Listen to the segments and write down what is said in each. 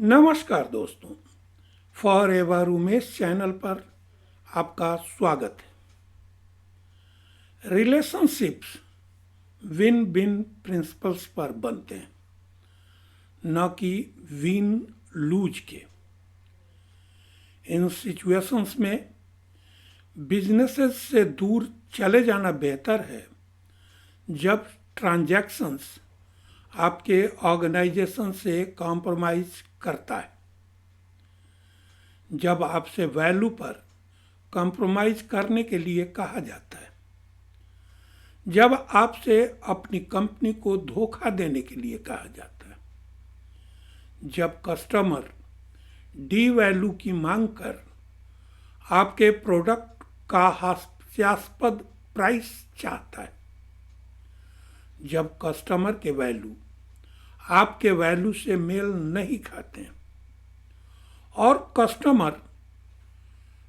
नमस्कार दोस्तों, for ever Umesh channel पर आपका स्वागत है। रिलेशनशिप्स विन विन प्रिंसिपल्स पर बनते हैं, न कि विन लूज के। इन सिचुएशंस में बिजनेसेस से दूर चले जाना बेहतर है जब ट्रांजैक्शंस आपके ऑर्गेनाइजेशन से कॉम्प्रोमाइज करता है। जब आपसे वैल्यू पर कॉम्प्रोमाइज करने के लिए कहा जाता है, जब आपसे अपनी कंपनी को धोखा देने के लिए कहा जाता है, जब कस्टमर डी वैल्यू की मांग कर आपके प्रोडक्ट का हास्यास्पद प्राइस चाहता है, जब कस्टमर के वैल्यू आपके वैल्यू से मेल नहीं खाते हैं और कस्टमर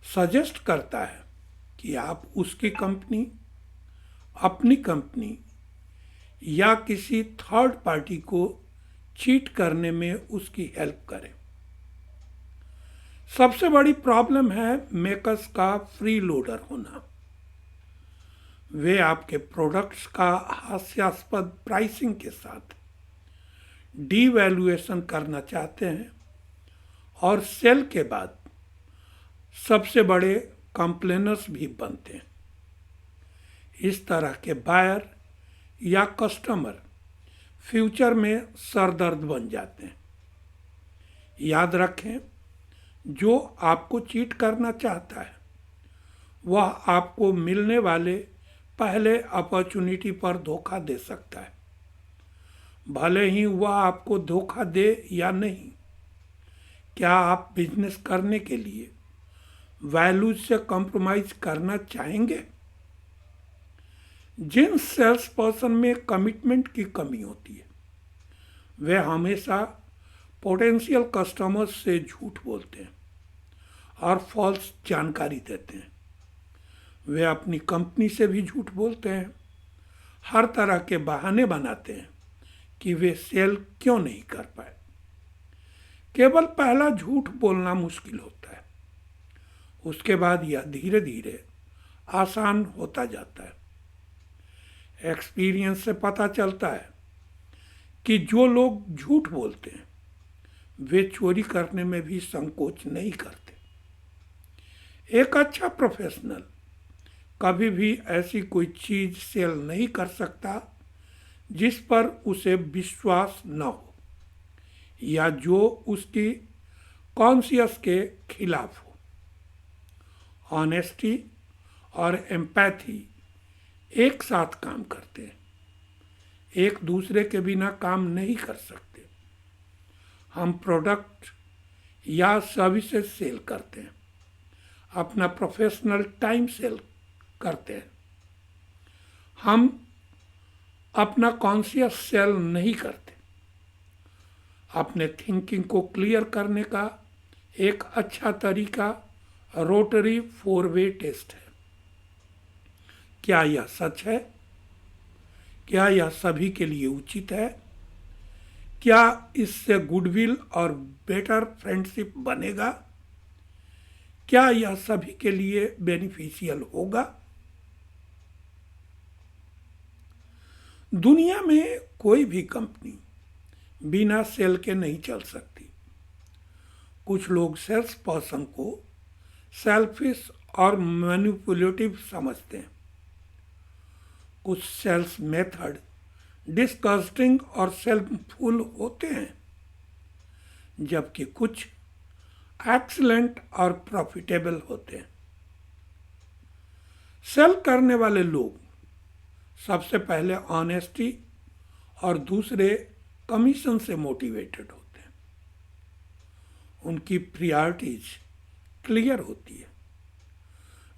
सजेस्ट करता है कि आप उसकी कंपनी, अपनी कंपनी या किसी थर्ड पार्टी को चीट करने में उसकी हेल्प करें। सबसे बड़ी प्रॉब्लम है मेकर्स का फ्री लोडर होना। वे आपके प्रोडक्ट्स का हास्यास्पद प्राइसिंग के साथ डीवैल्यूएशन करना चाहते हैं और सेल के बाद सबसे बड़े कंप्लेनर्स भी बनते हैं। इस तरह के बायर या कस्टमर फ्यूचर में सरदर्द बन जाते हैं। याद रखें, जो आपको चीट करना चाहता है वह आपको मिलने वाले पहले अपॉर्चुनिटी पर धोखा दे सकता है, भले ही वह आपको धोखा दे या नहीं। क्या आप बिजनेस करने के लिए वैल्यूज से कॉम्प्रोमाइज करना चाहेंगे? जिन सेल्स पर्सन में कमिटमेंट की कमी होती है वे हमेशा पोटेंशियल कस्टमर्स से झूठ बोलते हैं और फॉल्स जानकारी देते हैं। वे अपनी कंपनी से भी झूठ बोलते हैं, हर तरह के बहाने बनाते हैं कि वे सेल क्यों नहीं कर पाए। केवल पहला झूठ बोलना मुश्किल होता है, उसके बाद यह धीरे धीरे आसान होता जाता है। एक्सपीरियंस से पता चलता है कि जो लोग झूठ बोलते हैं वे चोरी करने में भी संकोच नहीं करते। एक अच्छा प्रोफेशनल कभी भी ऐसी कोई चीज सेल नहीं कर सकता जिस पर उसे विश्वास न हो या जो उसकी कॉन्शियस के खिलाफ हो। ऑनेस्टी और एम्पैथी एक साथ काम करते हैं, एक दूसरे के बिना काम नहीं कर सकते। हम प्रोडक्ट या सर्विसेज सेल करते हैं, अपना प्रोफेशनल टाइम सेल करते हैं। हम अपना कॉन्शियस सेल नहीं करते। अपने थिंकिंग को क्लियर करने का एक अच्छा तरीका रोटरी 4-वे टेस्ट है। क्या यह सच है? क्या यह सभी के लिए उचित है? क्या इससे गुडविल और बेटर फ्रेंडशिप बनेगा? क्या यह सभी के लिए बेनिफिशियल होगा? दुनिया में कोई भी कंपनी बिना सेल के नहीं चल सकती। कुछ लोग सेल्स पर्सन को सेल्फिश और मैनिपुलेटिव समझते हैं। कुछ सेल्स मेथड डिस्कस्टिंग और सेल्फफुल होते हैं, जबकि कुछ एक्सीलेंट और प्रॉफिटेबल होते हैं। सेल करने वाले लोग सबसे पहले ऑनेस्टी और दूसरे कमीशन से मोटिवेटेड होते हैं। उनकी प्रायोरिटीज क्लियर होती है।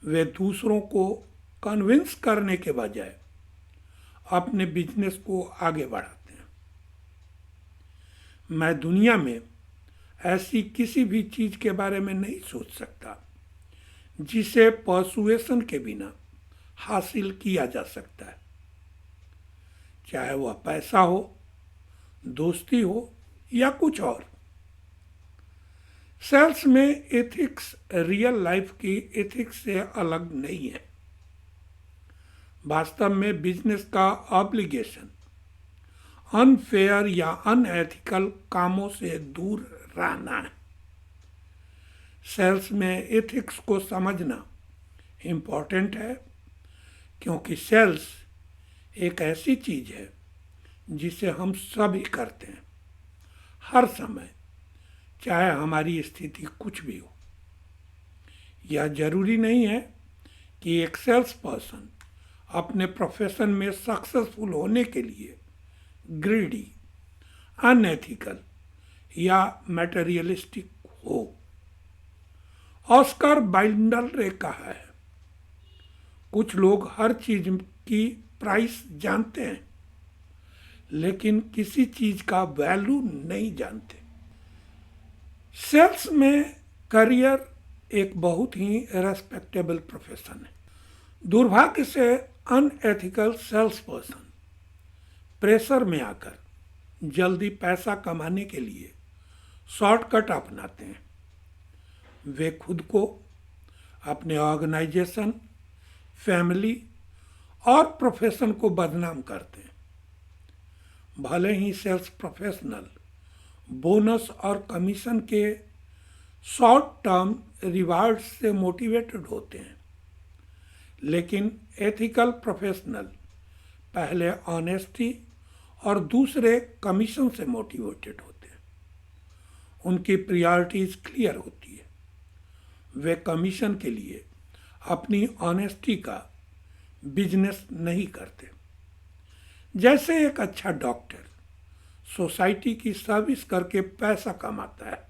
वे दूसरों को कन्विंस करने के बजाय अपने बिजनेस को आगे बढ़ाते हैं। मैं दुनिया में ऐसी किसी भी चीज के बारे में नहीं सोच सकता जिसे पर्सुएशन के बिना हासिल किया जा सकता है, चाहे वह पैसा हो, दोस्ती हो या कुछ और। सेल्स में एथिक्स रियल लाइफ की एथिक्स से अलग नहीं है। वास्तव में बिजनेस का ऑब्लिगेशन अनफेयर या अनएथिकल कामों से दूर रहना है। सेल्स में एथिक्स को समझना इम्पोर्टेंट है, क्योंकि सेल्स एक ऐसी चीज है जिसे हम सभी करते हैं हर समय, चाहे हमारी स्थिति कुछ भी हो। यह जरूरी नहीं है कि एक सेल्स पर्सन अपने प्रोफेशन में सक्सेसफुल होने के लिए ग्रीडी, अनएथिकल या मटेरियलिस्टिक हो। ऑस्कर वाइल्ड ने कहा है, कुछ लोग हर चीज की प्राइस जानते हैं लेकिन किसी चीज का वैल्यू नहीं जानते। सेल्स में करियर एक बहुत ही रेस्पेक्टेबल प्रोफेशन है। दुर्भाग्य से अनएथिकल सेल्स पर्सन प्रेशर में आकर जल्दी पैसा कमाने के लिए शॉर्टकट अपनाते हैं। वे खुद को, अपने ऑर्गेनाइजेशन, फैमिली और प्रोफेशन को बदनाम करते हैं। भले ही सेल्स प्रोफेशनल बोनस और कमीशन के शॉर्ट टर्म रिवार्ड से मोटिवेटेड होते हैं, लेकिन एथिकल प्रोफेशनल पहले ऑनेस्टी और दूसरे कमीशन से मोटिवेटेड होते हैं। उनकी प्रायोरिटीज क्लियर होती है। वे कमीशन के लिए अपनी ऑनेस्टी का बिजनेस नहीं करते। जैसे एक अच्छा डॉक्टर सोसाइटी की सर्विस करके पैसा कमाता है,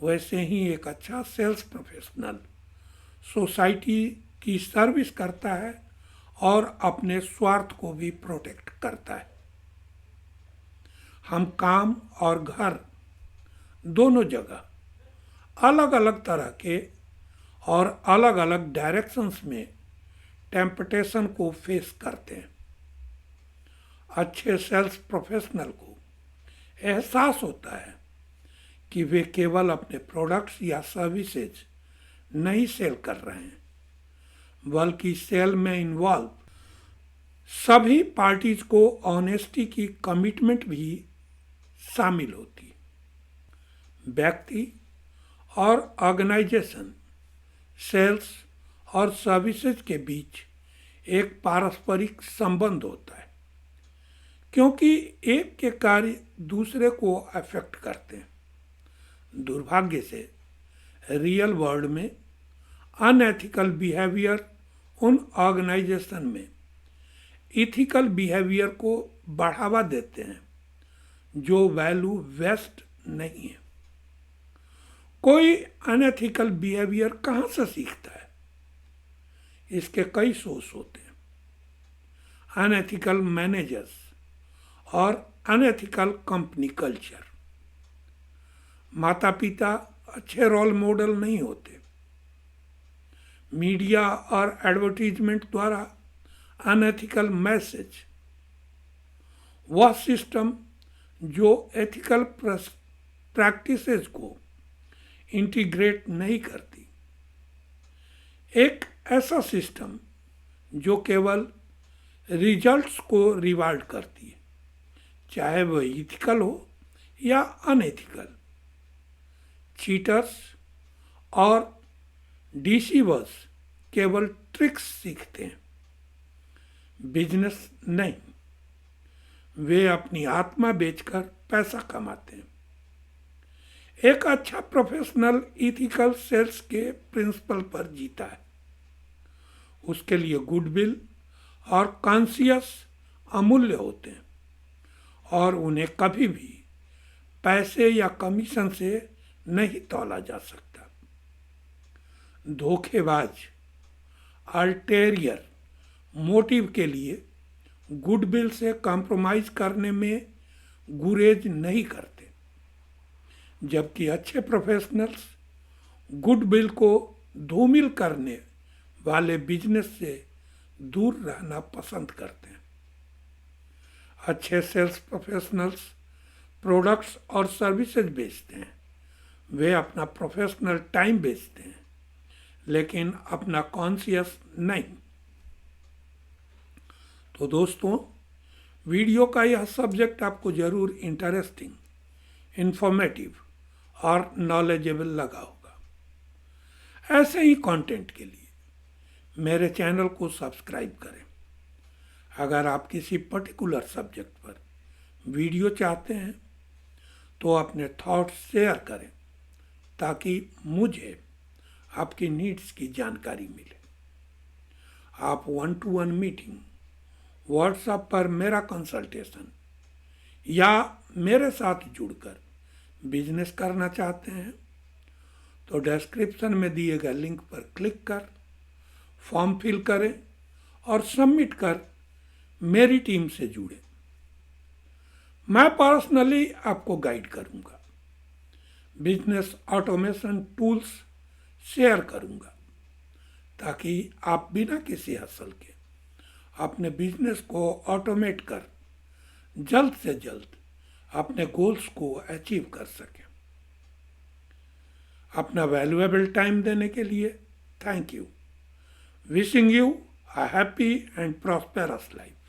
वैसे ही एक अच्छा सेल्स प्रोफेशनल सोसाइटी की सर्विस करता है और अपने स्वार्थ को भी प्रोटेक्ट करता है। हम काम और घर दोनों जगह अलग अलग तरह के और अलग अलग डायरेक्शंस में टेम्पटेशन को फेस करते हैं। अच्छे सेल्स प्रोफेशनल को एहसास होता है कि वे केवल अपने प्रोडक्ट्स या सर्विसेज नहीं सेल कर रहे हैं, बल्कि सेल में इन्वॉल्व सभी पार्टीज को ऑनेस्टी की कमिटमेंट भी शामिल होती है। व्यक्ति और ऑर्गेनाइजेशन, सेल्स और सर्विसेज के बीच एक पारस्परिक संबंध होता है, क्योंकि एक के कार्य दूसरे को अफेक्ट करते हैं। दुर्भाग्य से रियल वर्ल्ड में अनएथिकल बिहेवियर उन ऑर्गेनाइजेशन में इथिकल बिहेवियर को बढ़ावा देते हैं जो वैल्यू वेस्ट नहीं है। कोई अनएथिकल बिहेवियर कहाँ से सीखता है? इसके कई सोर्स होते हैं। अनएथिकल मैनेजर्स और अनएथिकल कंपनी कल्चर। माता पिता अच्छे रोल मॉडल नहीं होते। मीडिया और एडवर्टीजमेंट द्वारा अनएथिकल मैसेज। वह सिस्टम जो एथिकल प्रैक्टिसेस को इंटीग्रेट नहीं करती। एक ऐसा सिस्टम जो केवल रिजल्ट्स को रिवार्ड करती है, चाहे वह इथिकल हो या अनएथिकल। चीटर्स और डिसीवर्स केवल ट्रिक्स सीखते हैं, बिजनेस नहीं। वे अपनी आत्मा बेचकर पैसा कमाते हैं। एक अच्छा प्रोफेशनल इथिकल सेल्स के प्रिंसिपल पर जीता है। उसके लिए गुडविल और कॉन्शियस अमूल्य होते हैं और उन्हें कभी भी पैसे या कमीशन से नहीं तौला जा सकता। धोखेबाज अल्टेरियर मोटिव के लिए गुडविल से कॉम्प्रोमाइज करने में गुरेज नहीं करते, जबकि अच्छे प्रोफेशनल्स गुडविल को धूमिल करने वाले बिजनेस से दूर रहना पसंद करते हैं। अच्छे सेल्स प्रोफेशनल्स प्रोडक्ट्स और सर्विसेज बेचते हैं। वे अपना प्रोफेशनल टाइम बेचते हैं, लेकिन अपना कॉन्शियस नहीं। तो दोस्तों, वीडियो का यह सब्जेक्ट आपको ज़रूर इंटरेस्टिंग, इंफॉर्मेटिव और नॉलेजेबल लगा होगा। ऐसे ही कंटेंट के लिए मेरे चैनल को सब्सक्राइब करें। अगर आप किसी पर्टिकुलर सब्जेक्ट पर वीडियो चाहते हैं तो अपने थॉट्स शेयर करें, ताकि मुझे आपकी नीड्स की जानकारी मिले। आप 1-to-1 मीटिंग, व्हाट्सएप पर मेरा कंसल्टेशन या मेरे साथ जुड़कर बिजनेस करना चाहते हैं तो डिस्क्रिप्शन में दिए गए लिंक पर क्लिक कर फॉर्म फिल करें और सबमिट कर मेरी टीम से जुड़े। मैं पर्सनली आपको गाइड करूंगा, बिजनेस ऑटोमेशन टूल्स शेयर करूंगा, ताकि आप बिना किसी हसल के अपने बिजनेस को ऑटोमेट कर जल्द से जल्द अपने गोल्स को अचीव कर सकें। अपना वैल्यूएबल टाइम देने के लिए thank you. Wishing you a happy and prosperous life.